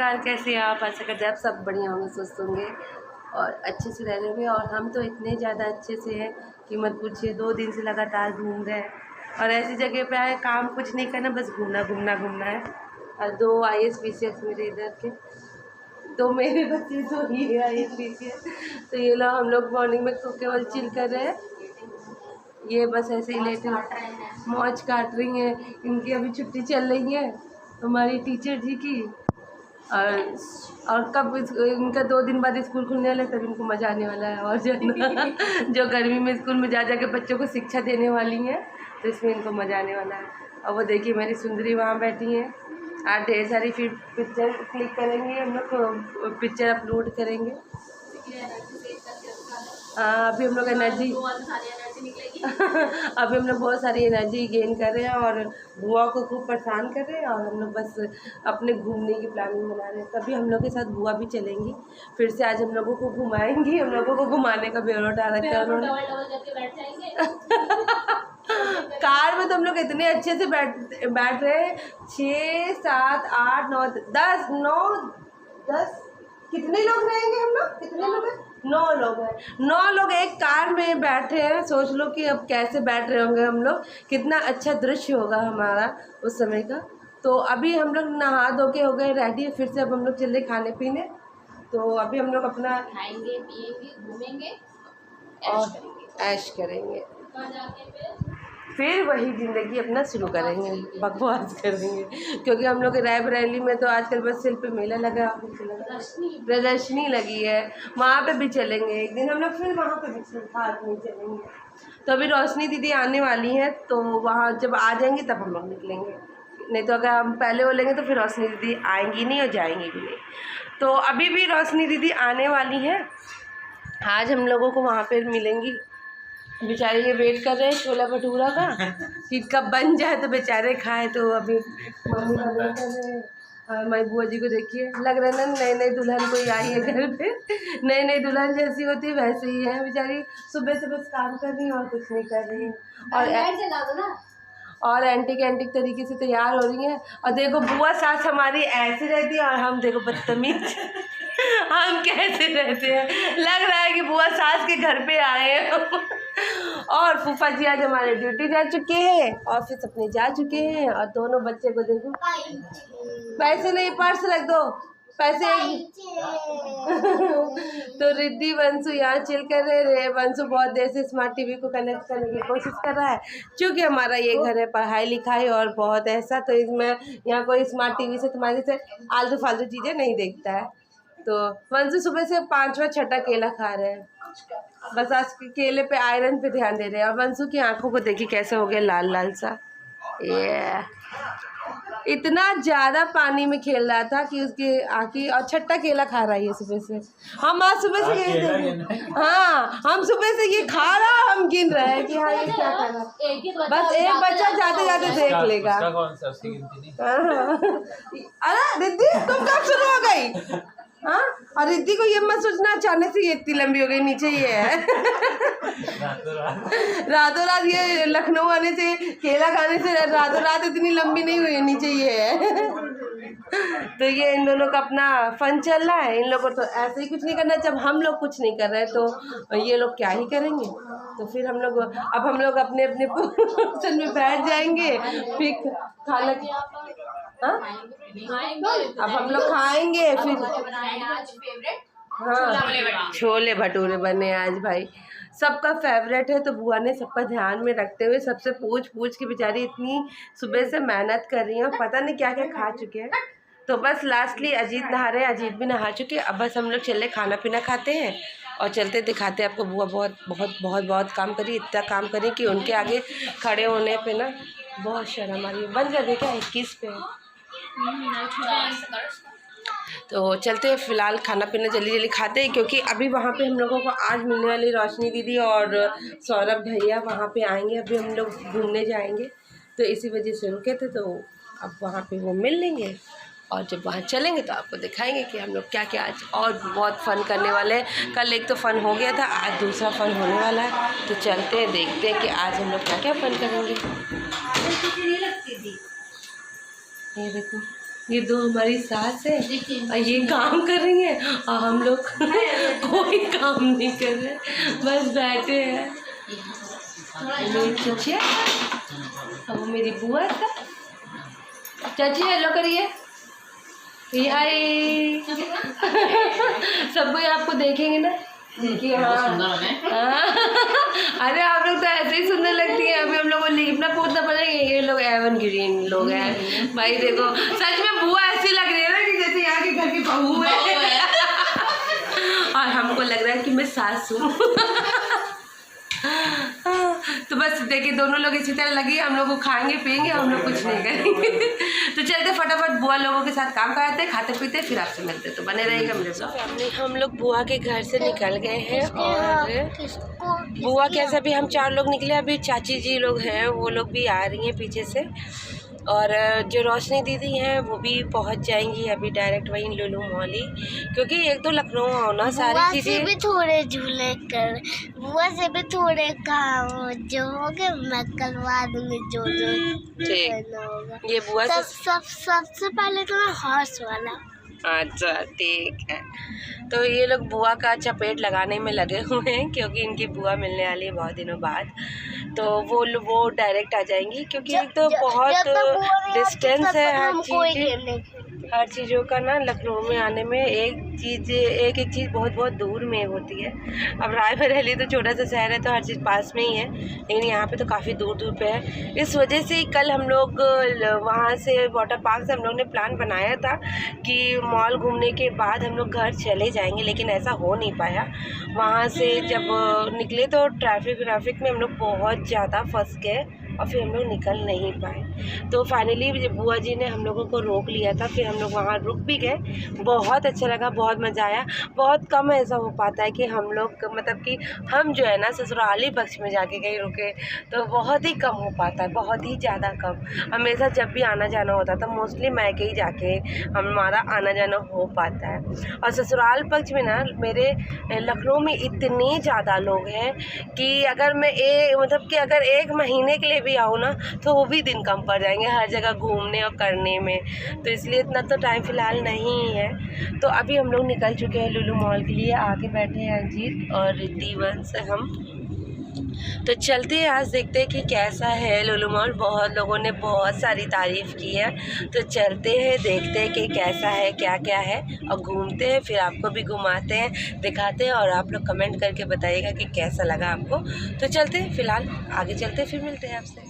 नमस्कार, कैसे हैं आप? आशा करते हैं आप सब बढ़िया होंगे, स्वस्थ होंगे और अच्छे से रह रहे होंगे। और हम तो इतने ज़्यादा अच्छे से हैं कि मत पूछिए। 2 दिन से लगातार घूम रहे हैं और ऐसी जगह पे आए, काम कुछ नहीं करना, बस घूमना घूमना घूमना है। और 2 IAS PCS मेरे इधर के, 2 मेरे बच्चे, 2 ही IAS PCS। तो ये लोग, हम लोग मॉर्निंग में तो केवल चिल कर रहे हैं। ये बस ऐसे ही लेटे मौज काट रही हैं। इनकी अभी छुट्टी चल रही है हमारी टीचर जी की। और कब इनका 2 दिन बाद स्कूल खुलने वाला है, तब इनको मज़ा आने वाला है। और जो गर्मी में स्कूल में जा के बच्चों को शिक्षा देने वाली हैं, तो इसमें इनको मज़ा आने वाला है। और वो देखिए मेरी सुंदरी वहाँ बैठी हैं। आज ढेर सारी फिर पिक्चर क्लिक करेंगे, हम लोग पिक्चर अपलोड करेंगे। अभी हम लोग एनर्जी अभी हम लोग बहुत सारी एनर्जी गेन कर रहे हैं और बुआ को खूब परेशान कर रहे हैं। और हम लोग बस अपने घूमने की प्लानिंग बना रहे हैं। तभी हम लोग के साथ बुआ भी चलेंगी। फिर से आज हम लोगों को घुमाएंगी। हम लोगों को घुमाने का ब्योरा उठा रखा है उन्होंने। कार में तो हम लोग इतने अच्छे से बैठ रहे हैं। 6, 7, 8, 9, 10 कितने लोग रहेंगे हम लोग? कितने लोग हैं? 9 लोग हैं। 9 लोग एक कार में बैठे हैं। सोच लो कि अब कैसे बैठ रहे होंगे हम लोग, कितना अच्छा दृश्य होगा हमारा उस समय का। तो अभी हम लोग नहा धो के हो गए रेडी। फिर से अब हम लोग चल रहे खाने पीने। तो अभी हम लोग अपना खाएंगे, पिएंगे, घूमेंगे और ऐश करेंगे। फिर वही ज़िंदगी अपना शुरू करेंगे, बकवास करेंगे। क्योंकि हम लोग के रायबरेली में तो आजकल बस शिल्प मेला लगा, प्रदर्शनी लगी है, वहाँ पे भी चलेंगे एक दिन हम लोग। फिर वहाँ पे भी साथ में चलेंगे। तो अभी रोशनी दीदी आने वाली हैं, तो वहाँ जब आ जाएंगी तब हम लोग निकलेंगे। नहीं तो अगर हम पहले बोलेंगे तो फिर रोशनी दीदी आएंगी नहीं और जाएंगी भी नहीं। तो अभी भी रोशनी दीदी आने वाली हैं। आज हम लोगों को वहाँ पर मिलेंगी। बेचारे ये वेट कर रहे हैं छोला भटूरा का कि कब बन जाए तो बेचारे खाए। तो अभी मम्मी का वेट कर रहे हैं। और हमारी बुआ जी को देखिए, लग रहा है ना नई दुल्हन कोई आई है घर पे। नई दुल्हन जैसी होती है वैसे ही है बेचारी। सुबह से बस काम कर रही है और कुछ नहीं कर रही है। और एंटिक तरीके से तैयार हो रही हैं। और देखो बुआ सास हमारी ऐसी रहती है और हम देखो बदतमीज हम कैसे रहते हैं। लग रहा है कि बुआ सास के घर पे आए हैं। और फूफा जी आज हमारे ड्यूटी जा चुके हैं, ऑफिस अपने जा चुके हैं। और दोनों बच्चे को देखो, पैसे नहीं, पर्स रख दो, पैसे। तो रिद्धि वंशु यहाँ चिल कर रहे। वंशु बहुत देर से स्मार्ट टीवी को कनेक्ट करने की कोशिश कर रहा है। क्योंकि हमारा ये घर है पढ़ाई लिखाई और बहुत ऐसा, तो इसमें यहाँ कोई स्मार्ट टीवी से तुम्हारे से आलतू फालतू चीज़ें नहीं देखता है। तो वंशु सुबह से 5वां 6ठा केला खा रहे हैं। बस आज के केले पे आयरन पे ध्यान दे रहे हैं। और वंशु की आंखों को देखिए कैसे हो गया लाल लाल सा। ये इतना ज़्यादा पानी में खेल रहा था कि उसकी आँखें। और 6ठा केला खा रहा है ये सुबह से। हम आज सुबह से ये हाँ, हम सुबह से ये खा रहा, हम गिन रहे हैं कि हाँ ये क्या कर रहा है। बस एक बच्चा जाते जाते देख लेगा। अरे रिद्धि तुम कब शुरू हो गई? हाँ, और रिद्धि को ये मत सोचना अचानक से ये इतनी लंबी हो गई। नीचे ये है रातों रात ये लखनऊ आने से, केला खाने से रातों रात इतनी लंबी नहीं हुई। नीचे ये है तो ये इन दोनों का अपना फन चल रहा है। इन लोगों को तो ऐसे ही कुछ नहीं करना। जब हम लोग कुछ नहीं कर रहे तो ये लोग क्या ही करेंगे। तो फिर हम लोग अपने अपने पोर्शन में बैठ जाएंगे। फिर खाना अब हम लोग खाएंगे। फिर हाँ, छोले भटूरे बने आज भाई, सबका फेवरेट है। तो बुआ ने सबका ध्यान में रखते हुए सबसे पूछ के बेचारी इतनी सुबह से मेहनत कर रही है, पता नहीं क्या क्या खा चुके हैं। तो बस लास्टली अजीत नहा रहे, अजीत भी नहा चुके। अब बस हम लोग चले खाना पीना खाते हैं और चलते दिखाते हैं आपको। बुआ बहुत बहुत बहुत बहुत काम करी, इतना काम करी कि उनके आगे खड़े होने पे ना बहुत शर्म आ रही है। बंद कर दे क्या? 21 पे तो चलते हैं। फ़िलहाल खाना पीना जल्दी खाते हैं, क्योंकि अभी वहाँ पे हम लोगों को आज मिलने वाली रोशनी दीदी और सौरभ भैया वहाँ पे आएंगे। अभी हम लोग घूमने जाएंगे, तो इसी वजह से रुके थे। तो अब वहाँ पे वो मिल लेंगे और जब वहाँ चलेंगे तो आपको दिखाएंगे कि हम लोग क्या क्या आज और बहुत फ़न करने वाले हैं। कल एक तो फ़न हो गया था, आज दूसरा फ़न होने वाला है। तो चलते हैं, देखते हैं कि आज हम लोग क्या क्या फ़न करेंगे। ये देखो ये दो हमारी सास है और ये काम कर रही है और हम लोग कोई काम नहीं कर रहे, बस बैठे हैं। मेरी चचिया और वो मेरी बुआ था। चाची हेलो करिए, हाय। सब कोई आपको देखेंगे ना, देखिए। हाँ, अरे आप लोग तो ऐसे ही सुंदर लगती हैं। अभी हम लोग को लिपना पोतना पड़ेगा। ये लोग एवन ग्रीन लोग हैं भाई। देखो सच में बुआ ऐसी लग रही है ना कि जैसे यहाँ के घर की बहू है और हमको लग रहा है कि मैं सास हूँ। तो बस देखिए दोनों लोग इसी तरह लगी, हम लोग को खाएंगे पियेंगे, हम लोग कुछ नहीं करेंगे। तो चलते फटाफट बुआ लोगों के साथ काम कराते, खाते पीते, फिर आपसे मिलते। तो बने रहेगा मेरे साथ। हम लोग बुआ के घर से निकल गए हैं और बुआ कैसे भी हम 4 लोग निकले। अभी चाची जी लोग हैं, वो लोग भी आ रही हैं पीछे से, और जो रोशनी दीदी हैं वो भी पहुंच जाएंगी अभी डायरेक्ट वहीं लुलु मॉल ही, क्योंकि एक तो लखनऊ होना सारी चीज़ें भी थोड़े झूले कर, बुआ से भी थोड़े काम जो हो गए मैं करवा दूँगी जो होगा। ये बुआ सबसे पहले तो मैं हॉर्स वाला। अच्छा ठीक है। तो ये लोग बुआ का चपेट लगाने में लगे हुए हैं क्योंकि इनकी बुआ मिलने वाली है बहुत दिनों बाद। तो वो डायरेक्ट आ जाएंगी क्योंकि तो बहुत डिस्टेंस है हर चीज़ों का ना। लखनऊ में आने में एक चीज़ बहुत दूर में होती है। अब रायबरेली तो छोटा सा शहर है तो हर चीज़ पास में ही है, लेकिन यहाँ पे तो काफ़ी दूर पे है। इस वजह से कल हम लोग वहाँ से वाटर पार्क से हम लोग ने प्लान बनाया था कि मॉल घूमने के बाद हम लोग घर चले जाएंगे, लेकिन ऐसा हो नहीं पाया। वहाँ से जब निकले तो ट्रैफिक में हम लोग बहुत ज़्यादा फंस गए और फिर हम लोग निकल नहीं पाए। तो फाइनली बुआ जी ने हम लोगों को रोक लिया था, फिर हम लोग वहाँ रुक भी गए। बहुत अच्छा लगा, बहुत मज़ा आया। बहुत कम ऐसा हो पाता है कि हम लोग मतलब कि हम जो है ना ससुराली पक्ष में जाके कहीं रुके, तो बहुत ही कम हो पाता है, बहुत ही ज़्यादा कम। हमेशा जब भी आना जाना होता था मोस्टली मैके ही जाके हमारा आना जाना हो पाता है। और ससुराल पक्ष में ना मेरे लखनऊ में इतने ज़्यादा लोग हैं कि अगर मैं मतलब कि अगर 1 महीने के लिए भी आओ ना तो वो भी दिन कम पड़ जाएंगे हर जगह घूमने और करने में। तो इसलिए इतना तो टाइम फ़िलहाल नहीं है। तो अभी हम लोग निकल चुके हैं लुलु मॉल के लिए। आगे बैठे हैं अंजीत और रिद्धिवंश हम। तो चलते हैं, आज देखते हैं कि कैसा है लुलु मॉल। बहुत लोगों ने बहुत सारी तारीफ़ की है, तो चलते हैं देखते हैं कि कैसा है क्या क्या है और घूमते हैं, फिर आपको भी घुमाते हैं दिखाते हैं और आप लोग कमेंट करके बताइएगा कि कैसा लगा आपको। तो चलते हैं, फ़िलहाल आगे चलते हैं, फिर मिलते हैं आपसे।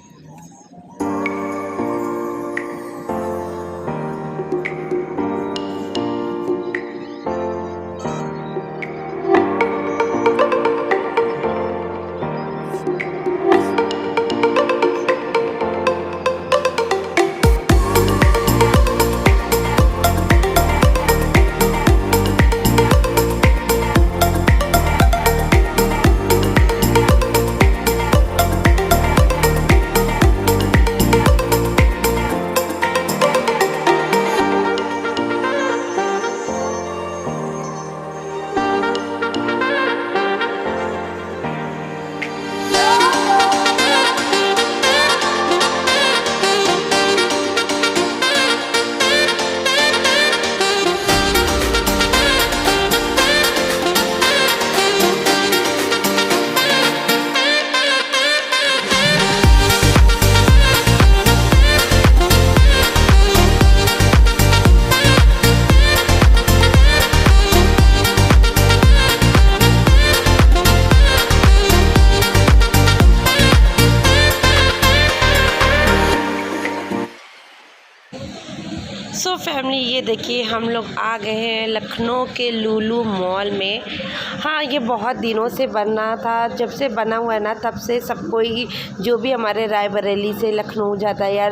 सो फैमिली ये देखिए हम लोग आ गए हैं लखनऊ के लुलु मॉल में। हाँ ये बहुत दिनों से बना था, जब से बना हुआ है ना तब से सब कोई जो भी हमारे रायबरेली से लखनऊ जाता है या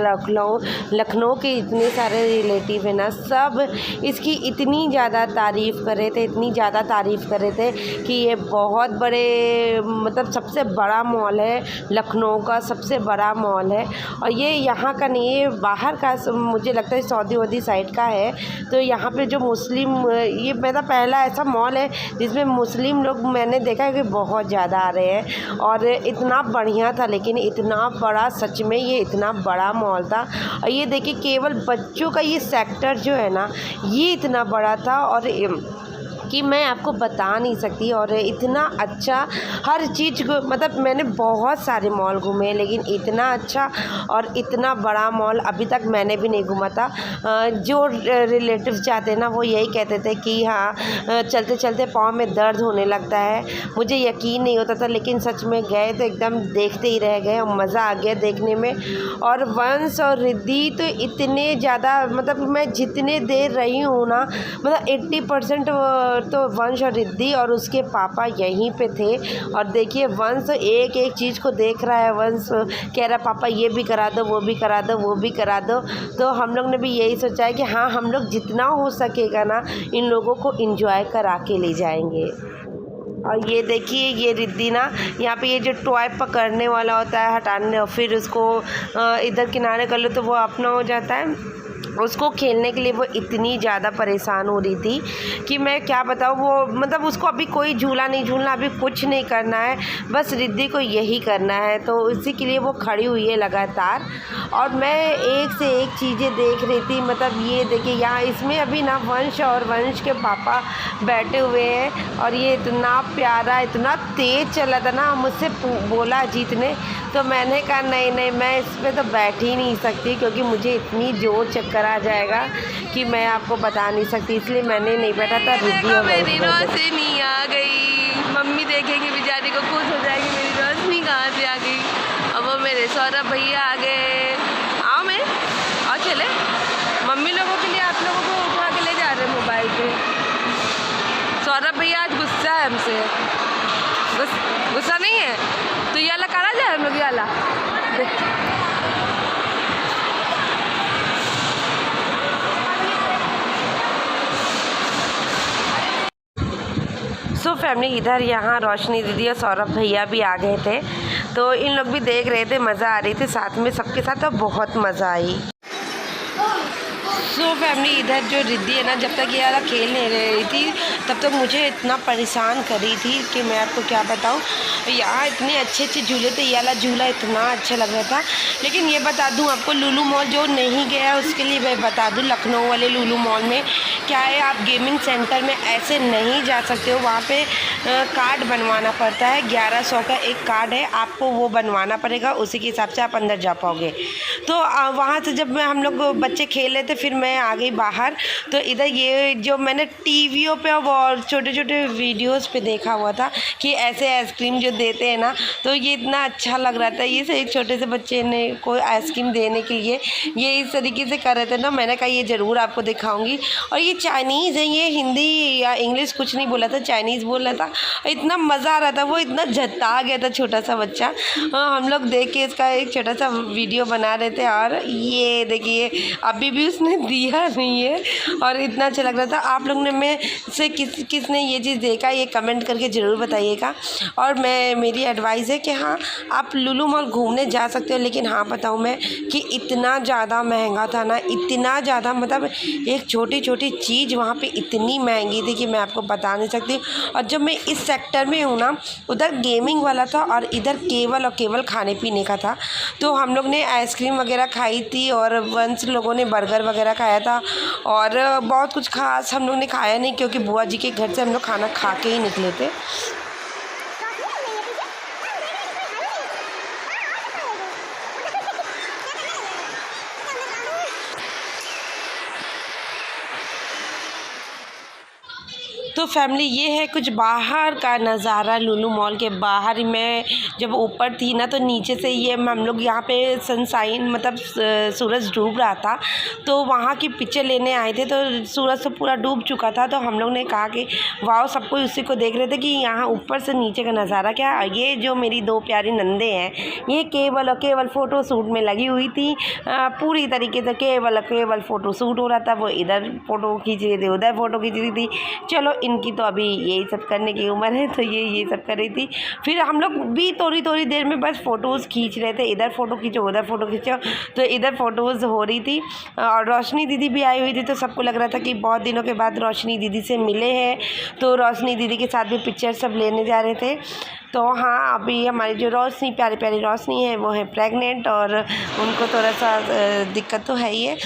लखनऊ के इतने सारे रिलेटिव हैं ना, सब इसकी इतनी ज़्यादा तारीफ़ कर रहे थे, इतनी ज़्यादा तारीफ़ कर रहे थे कि ये बहुत बड़े मतलब सबसे बड़ा मॉल है, लखनऊ का सबसे बड़ा मॉल है। और ये यहाँ का नहीं, ये बाहर का मुझे लगता है सऊदी साइड का है। तो यहाँ पे जो मुस्लिम, ये मेरा पहला ऐसा मॉल है जिसमें मुस्लिम लोग मैंने देखा है कि बहुत ज़्यादा आ रहे हैं। और इतना बढ़िया था, लेकिन इतना बड़ा, सच में ये इतना बड़ा मॉल था। और ये देखिए केवल बच्चों का ये सेक्टर जो है ना, ये इतना बड़ा था और कि मैं आपको बता नहीं सकती। और इतना अच्छा हर चीज़ को, मतलब मैंने बहुत सारे मॉल घूमे लेकिन इतना अच्छा और इतना बड़ा मॉल अभी तक मैंने भी नहीं घूमा था। जो रिलेटिव्स जाते हैं ना, वो यही कहते थे कि हाँ चलते चलते पाँव में दर्द होने लगता है। मुझे यकीन नहीं होता था, लेकिन सच में गए तो एकदम देखते ही रह गए और मज़ा आ गया देखने में। और वंश और रिद्धि तो इतने ज़्यादा, मतलब मैं जितने देर रही हूँ ना, मतलब 80% तो वंश और रिद्धि और उसके पापा यहीं पे थे। और देखिए वंश एक एक चीज़ को देख रहा है। वंश कह रहा पापा ये भी करा दो, वो भी करा दो, वो भी करा दो। तो हम लोग ने भी यही सोचा है कि हाँ, हम लोग जितना हो सकेगा ना इन लोगों को एंजॉय करा के ले जाएंगे। और ये देखिए ये रिद्धि ना, यहाँ पे ये जो टॉय पकड़ने वाला होता है, हटाने फिर उसको इधर किनारे कर लो तो वो अपना हो जाता है। उसको खेलने के लिए वो इतनी ज़्यादा परेशान हो रही थी कि मैं क्या बताऊँ। वो मतलब उसको अभी कोई झूला नहीं झूलना, अभी कुछ नहीं करना है, बस रिद्धि को यही करना है। तो इसी के लिए वो खड़ी हुई है लगातार। और मैं एक से एक चीज़ें देख रही थी। मतलब ये देखिए यहाँ इसमें अभी ना वंश और वंश के पापा बैठे हुए हैं। और ये इतना प्यारा, इतना तेज़ चला था ना, मुझसे बोला अजीत ने, तो मैंने कहा नहीं नहीं, मैं इस पर तो बैठ ही नहीं सकती क्योंकि मुझे इतनी जोर चक्कर आ जाएगा कि मैं आपको बता नहीं सकती, इसलिए मैंने नहीं बैठा था। रिद्धि और मेरी रोशनी आ गई, मम्मी देखेंगे बेचारी को खुश हो जाएगी, मेरी रोशनी कहाँ से आ गई। अब वो मेरे सौरभ भैया आ गए। आओ मैं और चले, मम्मी लोगों के लिए आप लोगों को उठा के ले जा रहे हैं मोबाइल पे। सौरभ भैया आज गुस्सा है हमसे। गुस्सा नहीं है तो ये वाला करा जाए हम लोग, ये वाला सो फैमिली, इधर यहाँ रोशनी दीदी और सौरभ भैया भी आ गए थे, तो इन लोग भी देख रहे थे, मज़ा आ रही थी साथ में सबके साथ, तो बहुत मज़ा आई। सो फैमिली, इधर जो रिद्धि है ना, जब तक ये वाला खेल नहीं रही थी तब तक मुझे इतना परेशान कर रही थी कि मैं आपको क्या बताऊँ। यहाँ इतने अच्छे अच्छे झूले थे, ये वाला झूला इतना अच्छा लग रहा था। लेकिन ये बता दूँ आपको, लुलु मॉल जो नहीं गया उसके लिए मैं बता दूँ, लखनऊ वाले लुलु मॉल में क्या है, आप गेमिंग सेंटर में ऐसे नहीं जा सकते हो। वहाँ पे कार्ड बनवाना पड़ता है, 1100 का एक कार्ड है, आपको वो बनवाना पड़ेगा, उसी के हिसाब से आप अंदर जा पाओगे। तो वहाँ से जब हम लोग बच्चे खेल रहे थे, फिर मैं आ गई बाहर। तो इधर ये जो मैंने टीवियों पे और छोटे छोटे वीडियोस पे देखा हुआ था कि ऐसे आइसक्रीम जो देते हैं ना, तो ये इतना अच्छा लग रहा था। ये से एक छोटे से बच्चे ने कोई आइसक्रीम देने के लिए ये इस तरीके से कर रहे थे ना, मैंने कहा ये ज़रूर आपको दिखाऊंगी। और ये चाइनीज़ है, ये हिंदी या इंग्लिश कुछ नहीं बोला था, चाइनीज़ बोल रहा था। इतना मज़ा आ रहा था, वो इतना झत्ता गया था छोटा सा बच्चा। हम लोग देख के इसका एक छोटा सा वीडियो बना रहे थे। और ये देखिए अभी भी उसने दिया नहीं है और इतना अच्छा लग रहा था। आप लोग ने में से किसने ये चीज़ देखा, ये कमेंट करके ज़रूर बताइएगा। और मेरी एडवाइस है कि हाँ, आप लुलु मॉल घूमने जा सकते हो, लेकिन हाँ बताऊँ मैं कि इतना ज़्यादा महंगा था ना, इतना ज़्यादा, मतलब एक छोटी छोटी चीज़ वहाँ पे इतनी महंगी थी कि मैं आपको बता नहीं सकती। और जब मैं इस सेक्टर में हूँ ना, उधर गेमिंग वाला था और इधर केवल और केवल खाने पीने का था। तो हम लोग ने आइसक्रीम वगैरह खाई थी और वंश लोगों ने बर्गर वगैरह खाया था। और बहुत कुछ खास हम लोग ने खाया नहीं, क्योंकि बुआ जी के घर से हम लोग खाना खा के ही निकले थे। तो फैमिली, ये है कुछ बाहर का नज़ारा लुलु मॉल के बाहर। मैं जब ऊपर थी ना, तो नीचे से ये हम लोग यहाँ पे सनसाइन, मतलब सूरज डूब रहा था, तो वहाँ की पिक्चर लेने आए थे। तो सूरज तो पूरा डूब चुका था, तो हम लोग ने कहा कि वाह, सबको उसी को देख रहे थे कि यहाँ ऊपर से नीचे का नज़ारा क्या है। ये जो मेरी दो प्यारी नंदे हैं, ये केवल और केवल फ़ोटो शूट में लगी हुई थी, पूरी तरीके से केवल और केवल फ़ोटो शूट हो रहा था। वो इधर फ़ोटो खींच रही थी, उधर फ़ोटो खींच रही थी। चलो इनकी तो अभी यही सब करने की उम्र है, तो ये सब कर रही थी। फिर हम लोग भी थोड़ी देर में बस फ़ोटोज़ खींच रहे थे, इधर फ़ोटो खींचो उधर फ़ोटो खींचो, तो इधर फ़ोटोज़ हो रही थी। और रोशनी दीदी भी आई हुई थी, तो सबको लग रहा था कि बहुत दिनों के बाद रोशनी दीदी से मिले हैं, तो रोशनी दीदी के साथ भी पिक्चर सब लेने जा रहे थे। तो हाँ, अभी हमारी जो रोशनी प्यारी रोशनी है वो है प्रेग्नेंट, और उनको थोड़ा सा दिक्कत तो है ही है।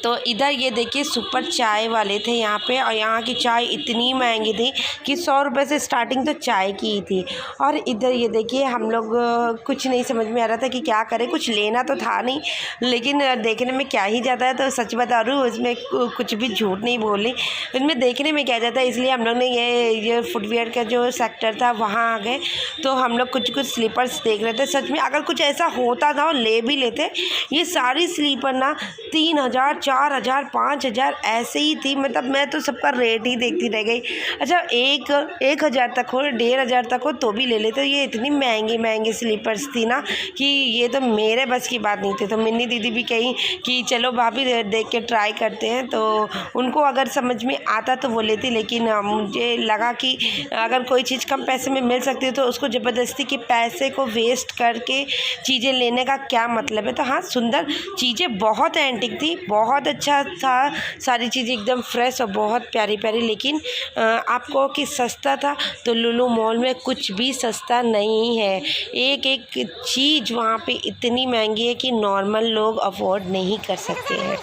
तो इधर ये देखिए सुपर चाय वाले थे यहाँ पे, और यहाँ की चाय इतनी महंगी थी कि 100 रुपये से स्टार्टिंग तो चाय की ही थी। और इधर ये देखिए हम लोग कुछ नहीं समझ में आ रहा था कि क्या करें, कुछ लेना तो था नहीं, लेकिन देखने में क्या ही जाता है। तो सच बता रही हूँ, उसमें कुछ भी झूठ नहीं बोली, उसमें देखने में क्या जाता है। इसलिए हम लोग ने ये फुटवेयर का जो सेक्टर था वहाँ आ गए। तो हम लोग कुछ स्लीपर्स देख रहे थे। सच में अगर कुछ ऐसा होता था ले भी लेते। ये सारी स्लीपर ना 3000, 4000, 5000 ऐसे ही थी। मतलब मैं तो सबका रेट ही देखती रह गई। अच्छा 1000 तक हो, 1500 तक हो तो भी ले लेते। ये इतनी महंगी स्लीपर्स थी ना कि ये तो मेरे बस की बात नहीं थी। तो मिन्नी दीदी भी कही कि चलो भाभी देख के ट्राई करते हैं, तो उनको अगर समझ में आता तो वो लेती। लेकिन मुझे लगा कि अगर कोई चीज़ कम पैसे में मिल सकती है तो उसको ज़बरदस्ती के पैसे को वेस्ट करके चीज़ें लेने का क्या मतलब है। तो हाँ, सुंदर चीज़ें बहुत एंटिक थी, बहुत अच्छा था, सारी चीज़ें एकदम फ्रेश और बहुत प्यारी। लेकिन आपको कि सस्ता था, तो लुलु मॉल में कुछ भी सस्ता नहीं है। एक चीज़ वहाँ पे इतनी महंगी है कि नॉर्मल लोग अफोर्ड नहीं कर सकते हैं।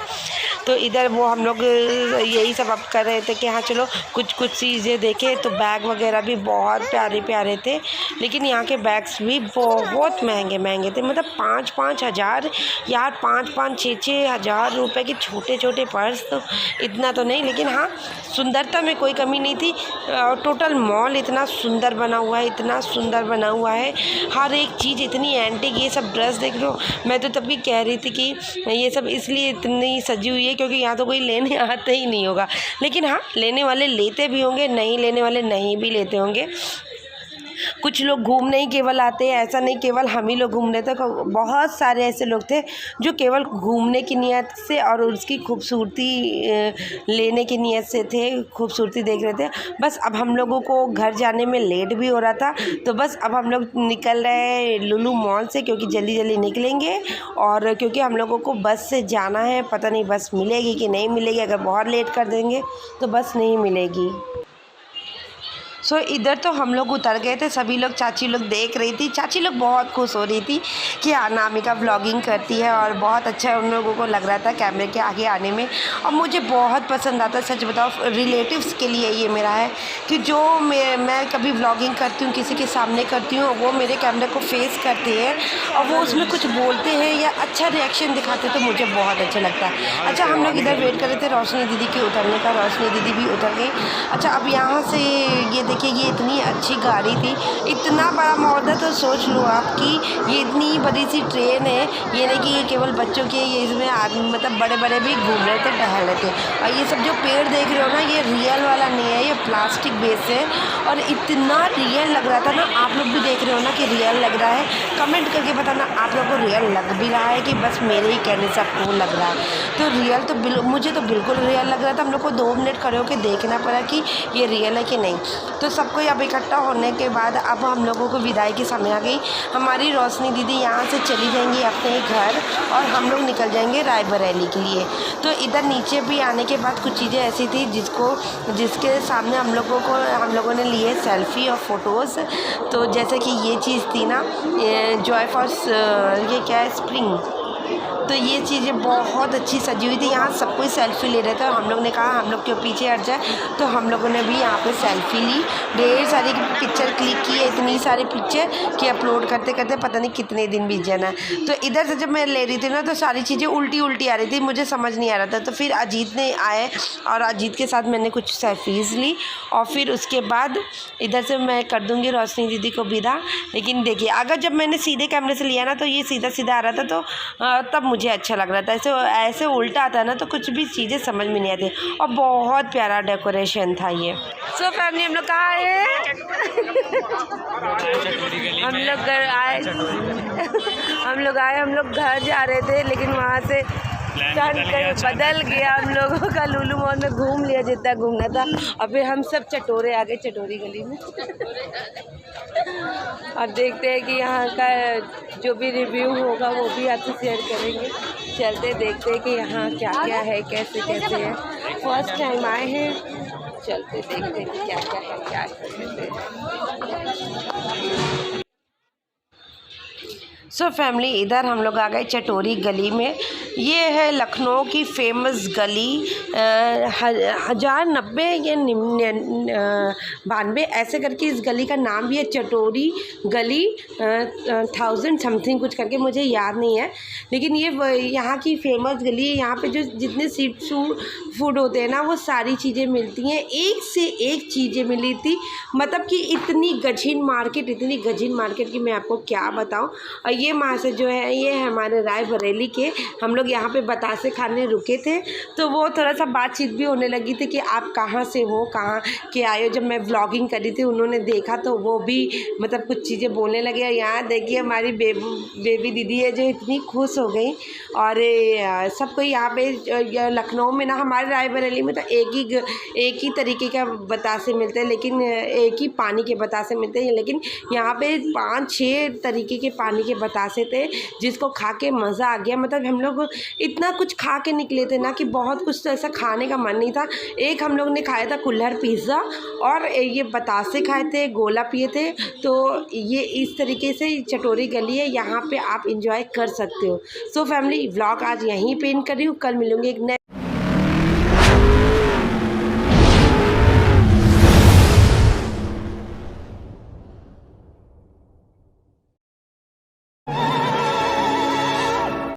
तो इधर वो हम लोग यही सब अब कर रहे थे कि हाँ चलो कुछ चीज़ें देखें। तो बैग वगैरह भी बहुत प्यारे थे, लेकिन यहाँ के बैग्स भी बहुत महंगे थे। मतलब 5-5 हज़ार यार, 5-6 हज़ार रुपये के छोटे पर्स। तो इतना तो नहीं, लेकिन हाँ सुंदरता में कोई कमी नहीं थी। टोटल मॉल इतना सुंदर बना हुआ है, हर एक चीज़ इतनी एंटिक। ये सब ड्रेस देख लो, मैं तो तभी कह रही थी कि ये सब इसलिए इतनी सजी हुई है क्योंकि यहाँ तो कोई लेने आता ही नहीं होगा। लेकिन हाँ, लेने वाले लेते भी होंगे, नहीं लेने वाले नहीं भी लेते होंगे। कुछ लोग घूमने ही केवल आते हैं, ऐसा नहीं केवल हम ही लोग घूमने थे। बहुत सारे ऐसे लोग थे जो केवल घूमने की नियत से और उसकी खूबसूरती लेने की नियत से थे, खूबसूरती देख रहे थे। बस अब हम लोगों को घर जाने में लेट भी हो रहा था, तो बस अब हम लोग निकल रहे हैं लुलु मॉल से, क्योंकि जल्दी निकलेंगे। और क्योंकि हम लोगों को बस से जाना है, पता नहीं बस मिलेगी कि नहीं मिलेगी। अगर बहुत लेट कर देंगे तो बस नहीं मिलेगी। सो इधर तो हम लोग उतर गए थे, सभी लोग, चाची लोग देख रही थी। चाची लोग बहुत खुश हो रही थी कि अनामिका व्लॉगिंग करती है, और बहुत अच्छा उन लोगों को लग रहा था कैमरे के आगे आने में। और मुझे बहुत पसंद आता है, सच बताओ, रिलेटिव्स के लिए ये मेरा है कि जो मैं कभी व्लॉगिंग करती हूँ, किसी के सामने करती हूँ, वो मेरे कैमरे को फेस करते हैं और वो उसमें कुछ बोलते हैं या अच्छा रिएक्शन दिखाते हैं, तो मुझे बहुत अच्छा लगता है। अच्छा, हम लोग इधर वेट कर रहे थे रोशनी दीदी के उतरने का। रोशनी दीदी भी उतर गई। अच्छा, अब यहाँ से ये देखिए, ये इतनी अच्छी गाड़ी थी, इतना बड़ा मॉल था। तो सोच लो आप कि ये इतनी बड़ी सी ट्रेन है। ये नहीं कि ये केवल बच्चों की है, ये इसमें आदमी मतलब बड़े भी घूम रहे थे, टहल रहे थे। और ये सब जो पेड़ देख रहे हो ना, ये रियल वाला नहीं है, ये प्लास्टिक बेस है। और इतना रियल लग रहा था ना, आप लोग भी देख रहे हो ना कि रियल लग रहा है। कमेंट करके बताना आप लोग को रियल लग भी रहा है कि बस मेरे ही कहने से आपको लग रहा है। तो रियल तो मुझे तो बिल्कुल रियल लग रहा था। हम लोग को 2 मिनट खड़े होकर देखना पड़ा कि ये रियल है कि नहीं। तो सबको अब इकट्ठा होने के बाद अब हम लोगों को विदाई की समय आ गई। हमारी रोशनी दीदी यहाँ से चली जाएंगी अपने घर, और हम लोग निकल जाएंगे रायबरेली के लिए। तो इधर नीचे भी आने के बाद कुछ चीज़ें ऐसी थी जिसके सामने हम लोगों ने लिए सेल्फ़ी और फ़ोटोज़। तो जैसे कि ये चीज़ थी ना, जॉय फॉर ये क्या है, स्प्रिंग। तो ये चीज़ें बहुत अच्छी सजी हुई थी। यहाँ सब कोई सेल्फ़ी ले रहे थे, और हम लोग ने कहा हम लोग के पीछे हट जाए, तो हम लोगों ने भी यहाँ पे सेल्फ़ी ली। ढेर सारी पिक्चर क्लिक की है, इतनी सारी पिक्चर कि अपलोड करते पता नहीं कितने दिन बीत जाना। तो इधर से जब मैं ले रही थी ना, तो सारी चीज़ें उल्टी आ रही थी, मुझे समझ नहीं आ रहा था। तो फिर अजीत ने आए और अजीत के साथ मैंने कुछ सेल्फ़ीज़ ली, और फिर उसके बाद इधर से मैं कर दूँगी रोशनी दीदी को विदा। लेकिन देखिए, अगर जब मैंने सीधे कैमरे से लिया ना, तो ये सीधा आ रहा था, तो तब मुझे अच्छा लग रहा था। ऐसे उल्टा आता ना, तो कुछ भी चीज़ें समझ में नहीं आती। और बहुत प्यारा डेकोरेशन था ये। सो फैमिली, हम लोग कहाँ आए? हम लोग घर आए, हम लोग घर जा रहे थे, लेकिन वहाँ से बदल गया हम लोगों का। लुलु मॉल में घूम लिया जितना घूमना था, और फिर हम सब चटोरे आ गए चटोरी गली में। और देखते हैं कि यहाँ का जो भी रिव्यू होगा वो भी आपसे शेयर करेंगे। चलते देखते हैं कि यहाँ क्या क्या है, कैसे कैसे है। फर्स्ट टाइम आए हैं, चलते देखते हैं कि क्या क्या है, क्या कैसे है। सो फैमिली, इधर हम लोग आ गए चटोरी गली में। ये है लखनऊ की फेमस गली। 1090 या 92 ऐसे करके इस गली का नाम भी है, चटोरी गली। 1000 समथिंग कुछ करके, मुझे याद नहीं है, लेकिन ये यहाँ की फेमस गली है। यहाँ पे जो जितने सी फूड होते हैं ना, वो सारी चीज़ें मिलती हैं, एक से एक चीज़ें मिली थी। मतलब कि इतनी गजीन मार्केट की मैं आपको क्या बताऊँ। और ये मासे जो है, ये हमारे रायबरेली के, हम लोग यहाँ पे बतासे खाने रुके थे, तो वो थोड़ा सा बातचीत भी होने लगी थी कि आप कहाँ से हो, कहाँ के आए हो। जब मैं व्लॉगिंग करी थी, उन्होंने देखा तो वो भी मतलब कुछ चीज़ें बोलने लगे। और यहाँ देखिए हमारी बेबी दीदी है जो इतनी खुश हो गई। और सबको यहाँ पे लखनऊ में ना, हमारे रायबरेली में तो एक ही तरीके का बतासे मिलते हैं, लेकिन एक ही पानी के बतासे मिलते हैं, लेकिन यहाँ पे 5-6 तरीके के पानी के बतासे थे, जिसको खा के मज़ा आ गया। मतलब हम लोग इतना कुछ खा के निकले थे ना कि बहुत कुछ तो ऐसा खाने का मन नहीं था। एक हम लोग ने खाया था कुल्हड़ पिज़्ज़ा, और ये बतासे खाए थे, गोला पिए थे। तो ये इस तरीके से चटोरी गली है, यहाँ पे आप इंजॉय कर सकते हो। सो फैमिली, व्लॉग आज यहीं पे एंड कर रही हूँ। कल मिलूँगी एक नए